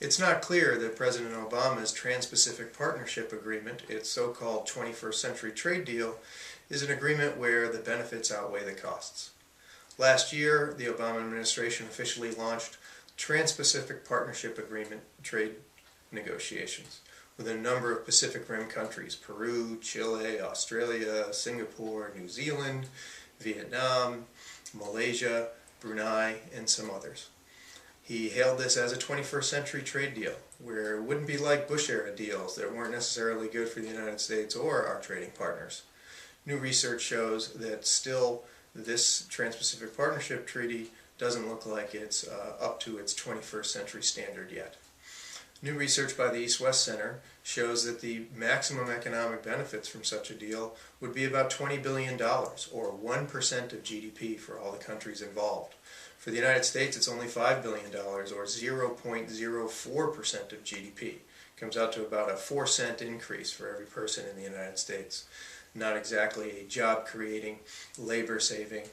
It's not clear that President Obama's Trans-Pacific Partnership Agreement, its so-called 21st Century Trade Deal, is an agreement where the benefits outweigh the costs. Last year, the Obama administration officially launched Trans-Pacific Partnership Agreement trade negotiations with a number of Pacific Rim countries: Peru, Chile, Australia, Singapore, New Zealand, Vietnam, Malaysia, Brunei, and some others. He hailed this as a 21st century trade deal, where it wouldn't be like Bush-era deals that weren't necessarily good for the United States or our trading partners. New research shows that still this Trans-Pacific Partnership Treaty doesn't look like it's up to its 21st century standard yet. New research by the East-West Center shows that the maximum economic benefits from such a deal would be about $20 billion, or 1% of GDP for all the countries involved. For the United States, it's only $5 billion, or 0.04% of GDP. Comes out to about a 4-cent increase for every person in the United States. Not exactly a job-creating, labor-saving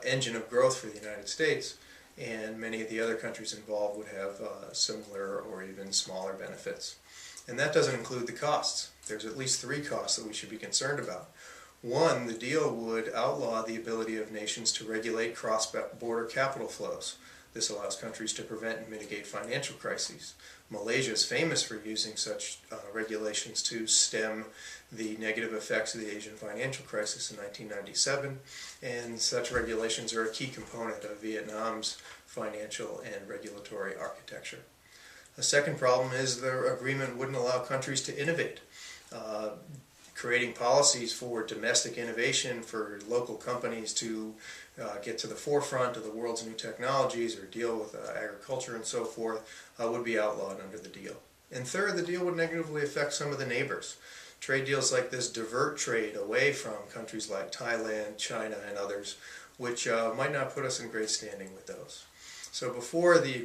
engine of growth for the United States, and many of the other countries involved would have similar or even smaller benefits. And that doesn't include the costs. There's at least 3 costs that we should be concerned about. One, the deal would outlaw the ability of nations to regulate cross-border capital flows. This allows countries to prevent and mitigate financial crises. Malaysia is famous for using such regulations to stem the negative effects of the Asian financial crisis in 1997, and such regulations are a key component of Vietnam's financial and regulatory architecture. A second problem is the agreement wouldn't allow countries to innovate. Creating policies for domestic innovation, for local companies to get to the forefront of the world's new technologies or deal with agriculture and so forth, would be outlawed under the deal. And third, the deal would negatively affect some of the neighbors. Trade deals like this divert trade away from countries like Thailand, China, and others, which might not put us in great standing with those. So before the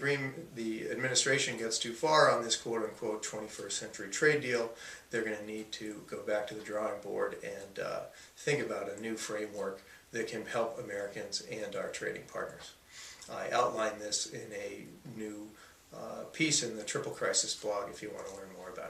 administration gets too far on this quote-unquote 21st century trade deal, they're going to need to go back to the drawing board and think about a new framework that can help Americans and our trading partners. I outline this in a new piece in the Triple Crisis blog if you want to learn more about it.